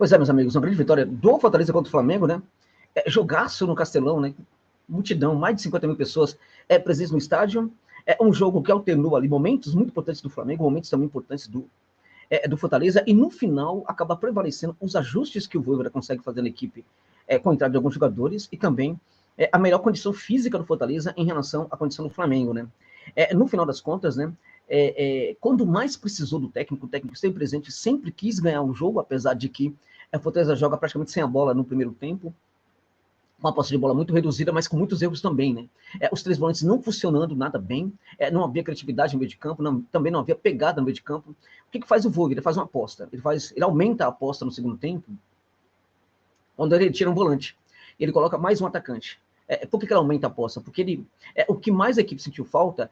Pois é, meus amigos, uma grande vitória do Fortaleza contra o Flamengo, né? Jogaço no Castelão, né? Multidão, mais de 50 mil pessoas presentes no estádio. É um jogo que alternou ali momentos muito importantes do Flamengo, momentos também importantes do Fortaleza, e no final acaba prevalecendo os ajustes que o Vojvoda consegue fazer na equipe com a entrada de alguns jogadores e também a melhor condição física do Fortaleza em relação à condição do Flamengo, né? No final das contas, né? Quando mais precisou do técnico, o técnico sempre presente, sempre quis ganhar o jogo, apesar de que a Fortaleza joga praticamente sem a bola no primeiro tempo, uma posse de bola muito reduzida, mas com muitos erros também, né? Os três volantes não funcionando nada bem, não havia criatividade no meio de campo, também não havia pegada no meio de campo. O que faz o Vojvoda? Ele faz uma aposta, ele aumenta a aposta no segundo tempo, quando ele tira um volante, ele coloca mais um atacante. Por que ele aumenta a aposta? Porque o que mais a equipe sentiu falta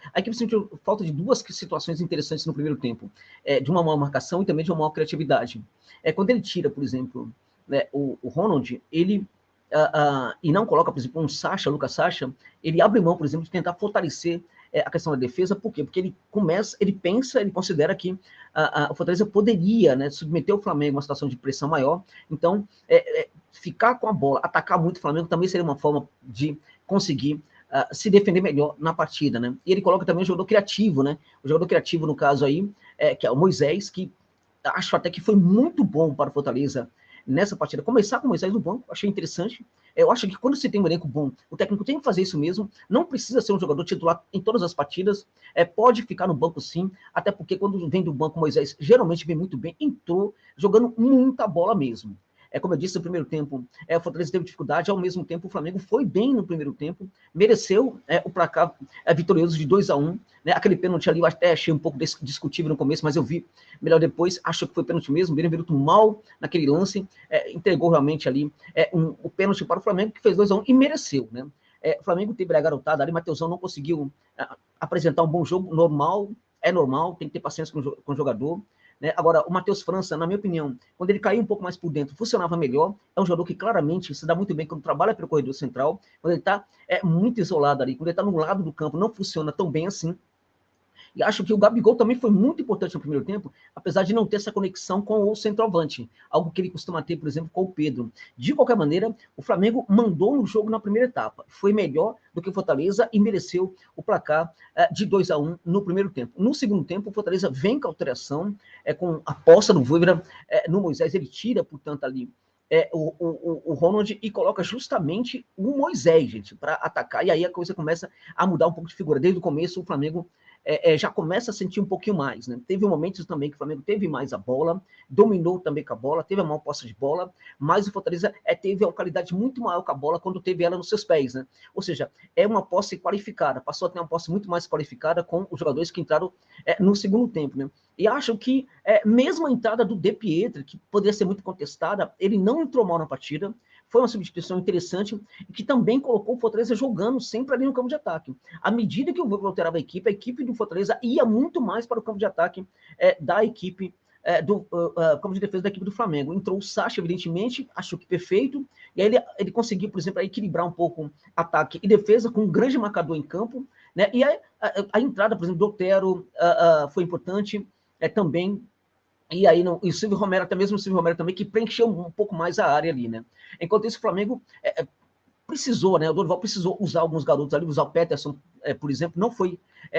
de duas situações interessantes no primeiro tempo, de uma maior marcação e também de uma maior criatividade. Quando ele tira, por exemplo, o Ronald, ele e não coloca, por exemplo, um Lucas Sacha, ele abre mão, por exemplo, de tentar fortalecer a questão da defesa. Por quê? Porque ele pensa, ele considera que o Fortaleza poderia, né, submeter o Flamengo a uma situação de pressão maior. Então, ficar com a bola, atacar muito o Flamengo também seria uma forma de conseguir se defender melhor na partida, né? E ele coloca também o jogador criativo, né? O jogador criativo, no caso aí, que é o Moisés, que acho até que foi muito bom para o Fortaleza nessa partida. Começar com o Moisés no banco, achei interessante. Eu acho que quando você tem um elenco bom, o técnico tem que fazer isso mesmo. Não precisa ser um jogador titular em todas as partidas. Pode ficar no banco sim, até porque quando vem do banco o Moisés, geralmente vem muito bem, entrou jogando muita bola mesmo. Como eu disse no primeiro tempo, o Fortaleza teve dificuldade, ao mesmo tempo o Flamengo foi bem no primeiro tempo, mereceu o placar vitorioso de 2-1, né? Aquele pênalti ali eu até achei um pouco discutível no começo, mas eu vi melhor depois, acho que foi pênalti mesmo, Benevenuto mal naquele lance, entregou realmente ali o pênalti para o Flamengo, que fez 2-1 e mereceu, né? O Flamengo teve a garotada ali, Matheusão não conseguiu apresentar um bom jogo, normal, tem que ter paciência com o jogador. Né? Agora, o Matheus França, na minha opinião, quando ele caiu um pouco mais por dentro, funcionava melhor. É um jogador que claramente se dá muito bem quando trabalha pelo corredor central. Quando ele está muito isolado ali, quando ele está no lado do campo, não funciona tão bem assim. E acho que o Gabigol também foi muito importante no primeiro tempo, apesar de não ter essa conexão com o centroavante, algo que ele costuma ter, por exemplo, com o Pedro. De qualquer maneira, o Flamengo mandou no jogo na primeira etapa, foi melhor do que o Fortaleza e mereceu o placar de 2-1 no primeiro tempo. No segundo tempo, o Fortaleza vem com a alteração, com a posse do Vojvoda no Moisés, ele tira, portanto, ali o Ronald e coloca justamente o Moisés, gente, para atacar, e aí a coisa começa a mudar um pouco de figura. Desde o começo, o Flamengo já começa a sentir um pouquinho mais, né? Teve momentos também que o Flamengo teve mais a bola, dominou também com a bola, teve a maior posse de bola, mas o Fortaleza teve uma qualidade muito maior com a bola quando teve ela nos seus pés, né? Ou seja, é uma posse qualificada, passou a ter uma posse muito mais qualificada com os jogadores que entraram no segundo tempo, né? E acho que mesmo a entrada do De Pietri, que poderia ser muito contestada, ele não entrou mal na partida, foi uma substituição interessante e que também colocou o Fortaleza jogando sempre ali no campo de ataque. À medida que o Vojvoda alterava a equipe do Fortaleza ia muito mais para o campo de ataque da equipe do campo de defesa da equipe do Flamengo. Entrou o Sacha, evidentemente, achou que perfeito, e aí ele conseguiu, por exemplo, equilibrar um pouco ataque e defesa com um grande marcador em campo, né? E a entrada, por exemplo, do Otero foi importante também. E aí, e o Silvio Romero, até mesmo o Silvio Romero também, que preencheu um pouco mais a área ali, né? Enquanto isso, o Flamengo precisou, né? O Dorival precisou usar alguns garotos ali, usar o Peterson, por exemplo,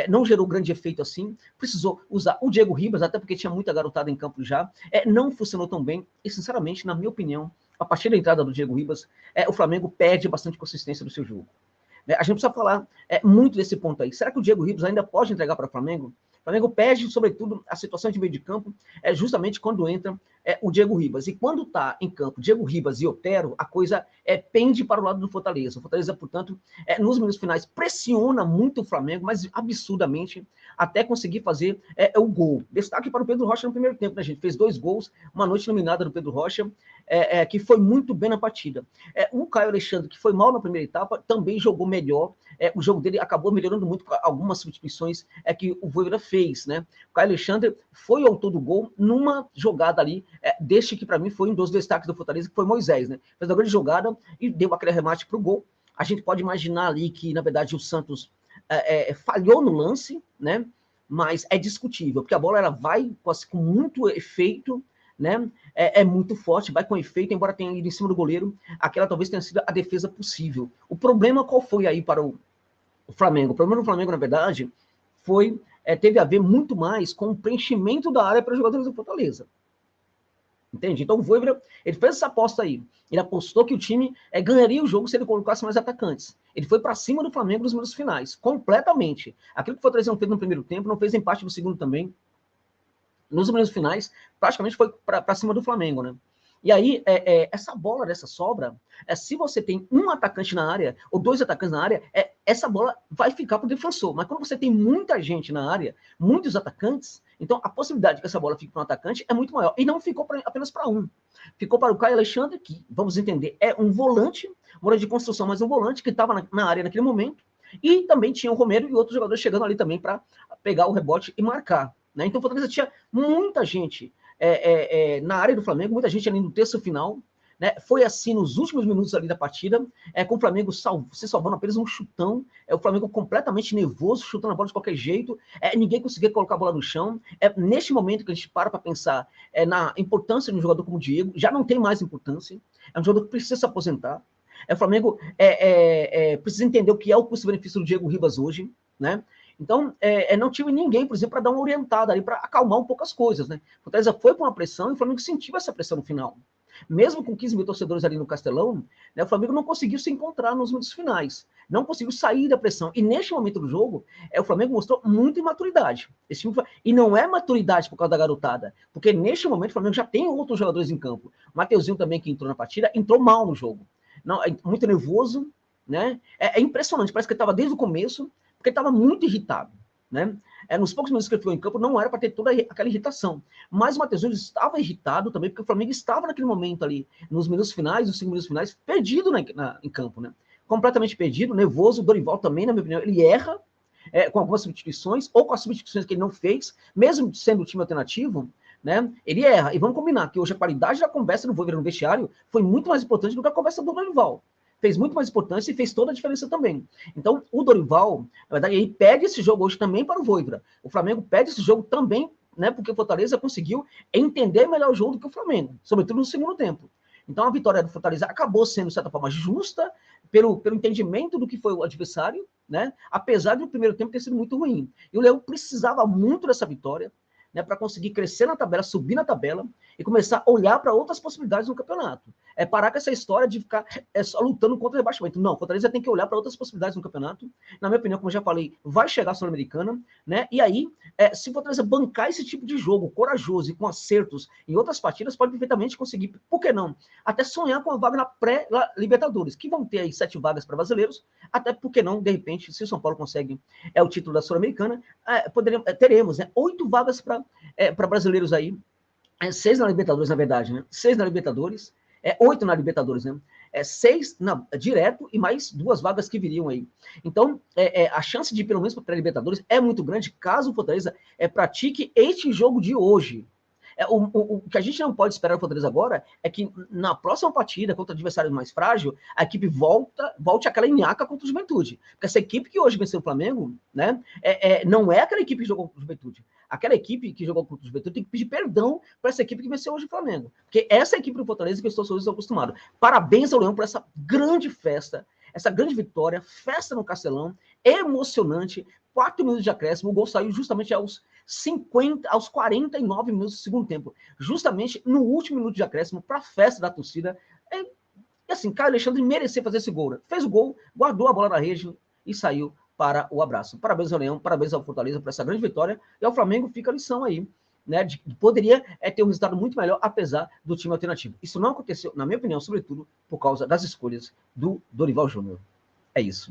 não gerou grande efeito assim. Precisou usar o Diego Ribas, até porque tinha muita garotada em campo já. Não funcionou tão bem. E, sinceramente, na minha opinião, a partir da entrada do Diego Ribas, o Flamengo perde bastante consistência do seu jogo. A gente precisa falar muito desse ponto aí. Será que o Diego Ribas ainda pode entregar para o Flamengo? O Flamengo perde, sobretudo, a situação de meio de campo, justamente quando entra o Diego Ribas. E quando está em campo Diego Ribas e Otero, a coisa pende para o lado do Fortaleza. O Fortaleza, portanto, nos minutos finais, pressiona muito o Flamengo, mas absurdamente, até conseguir fazer o gol. Destaque para o Pedro Rocha no primeiro tempo, né, gente? Fez 2 gols, uma noite iluminada do Pedro Rocha, que foi muito bem na partida. O Caio Alexandre, que foi mal na primeira etapa, também jogou melhor. O jogo dele acabou melhorando muito com algumas substituições que o Vojvoda fez, né? O Caio Alexandre foi autor do gol numa jogada ali, deste que para mim foi um dos destaques do Fortaleza, que foi Moisés, né? Fez uma grande jogada e deu aquele arremate para o gol. A gente pode imaginar ali que, na verdade, o Santos falhou no lance, né? Mas é discutível, porque a bola ela vai com muito efeito, né? É muito forte, vai com efeito, embora tenha ido em cima do goleiro, aquela talvez tenha sido a defesa possível. O problema qual foi aí para o Flamengo? O problema do Flamengo, na verdade, teve a ver muito mais com o preenchimento da área para os jogadores do Fortaleza. Entende? Então o Vojvoda, ele fez essa aposta aí. Ele apostou que o time ganharia o jogo se ele colocasse mais atacantes. Ele foi para cima do Flamengo nos minutos finais, completamente. Aquilo que o Fortaleza não fez no primeiro tempo, não fez em parte do segundo também. Nos minutos finais, praticamente foi para cima do Flamengo, né? E aí, essa bola dessa sobra, se você tem um atacante na área, ou dois atacantes na área, essa bola vai ficar para o defensor. Mas quando você tem muita gente na área, muitos atacantes, então a possibilidade de que essa bola fique para um atacante é muito maior. E não ficou apenas para um. Ficou para o Caio Alexandre, que, vamos entender, é um volante de construção, mas um volante que estava na área naquele momento. E também tinha o Romero e outros jogadores chegando ali também para pegar o rebote e marcar. Né? Então o Fortaleza tinha muita gente na área do Flamengo, muita gente ali no terço final, né? Foi assim nos últimos minutos ali da partida, com o Flamengo se salvando apenas um chutão, o Flamengo completamente nervoso, chutando a bola de qualquer jeito, ninguém conseguia colocar a bola no chão. Neste momento que a gente para pensar na importância de um jogador como o Diego, já não tem mais importância, é um jogador que precisa se aposentar. O Flamengo precisa entender o que é o custo-benefício do Diego Ribas hoje, né? Então, não tive ninguém, por exemplo, para dar uma orientada ali, para acalmar um pouco as coisas, né? O Fortaleza foi com uma pressão e o Flamengo sentiu essa pressão no final. Mesmo com 15 mil torcedores ali no Castelão, né, o Flamengo não conseguiu se encontrar nos minutos finais. Não conseguiu sair da pressão. E neste momento do jogo, o Flamengo mostrou muita imaturidade. E não é maturidade por causa da garotada, porque neste momento o Flamengo já tem outros jogadores em campo. O Mateuzinho também, que entrou na partida, entrou mal no jogo. Não, muito nervoso, né? É impressionante, parece que ele estava desde o começo, porque ele estava muito irritado, né? Nos poucos minutos que ele ficou em campo, não era para ter toda aquela irritação. Mas o Mateuzinho estava irritado também, porque o Flamengo estava naquele momento ali, nos minutos finais, nos 5 minutos finais, perdido em campo, né? Completamente perdido, nervoso. O Dorival também, na minha opinião, ele erra com algumas substituições, ou com as substituições que ele não fez, mesmo sendo o time alternativo, né? Ele erra. E vamos combinar que hoje a qualidade da conversa do Vojvoda no vestiário foi muito mais importante do que a conversa do Dorival. Fez muito mais importância e fez toda a diferença também. Então, o Dorival, na verdade, ele pede esse jogo hoje também para o Vojvoda. O Flamengo pede esse jogo também, né, porque o Fortaleza conseguiu entender melhor o jogo do que o Flamengo, sobretudo no segundo tempo. Então, a vitória do Fortaleza acabou sendo, de certa forma, justa pelo entendimento do que foi o adversário, né, apesar do primeiro tempo ter sido muito ruim. E o Leão precisava muito dessa vitória, né, para conseguir crescer na tabela, subir na tabela e começar a olhar para outras possibilidades no campeonato. Parar com essa história de ficar só lutando contra o rebaixamento. Não, o Fortaleza tem que olhar para outras possibilidades no campeonato. Na minha opinião, como eu já falei, vai chegar a Sul-Americana, né? E aí, se o Fortaleza bancar esse tipo de jogo corajoso e com acertos em outras partidas, pode perfeitamente conseguir, por que não? Até sonhar com a vaga na pré-Libertadores, que vão ter aí 7 vagas para brasileiros, até por que não, de repente, se o São Paulo consegue o título da Sul-Americana, teremos 8 vagas para brasileiros aí, 6 na Libertadores, na verdade, né? 6 na Libertadores, 8 na Libertadores, né? 6 direto e mais 2 vagas que viriam aí. Então, a chance de, pelo menos para a Libertadores, é muito grande caso o Fortaleza pratique este jogo de hoje. O que a gente não pode esperar do Fortaleza agora é que na próxima partida contra adversários mais frágeis, a equipe volte àquela nhaca contra o Juventude. Porque essa equipe que hoje venceu o Flamengo, né, não é aquela equipe que jogou contra o Juventude. Aquela equipe que jogou contra o Juventude tem que pedir perdão para essa equipe que venceu hoje o Flamengo. Porque essa equipe do Fortaleza que eu estou acostumado. Parabéns ao Leão por essa grande festa, essa grande vitória, festa no Castelão, emocionante, 4 minutos de acréscimo, o gol saiu justamente aos 49 minutos do segundo tempo, justamente no último minuto de acréscimo, para a festa da torcida. E assim, Caio Alexandre merecia fazer esse gol. Fez o gol, guardou a bola na rede e saiu para o abraço. Parabéns ao Leão, parabéns ao Fortaleza por essa grande vitória, e ao Flamengo fica a lição aí, né, poderia ter um resultado muito melhor, apesar do time alternativo. Isso não aconteceu, na minha opinião, sobretudo por causa das escolhas do Dorival Júnior. É isso.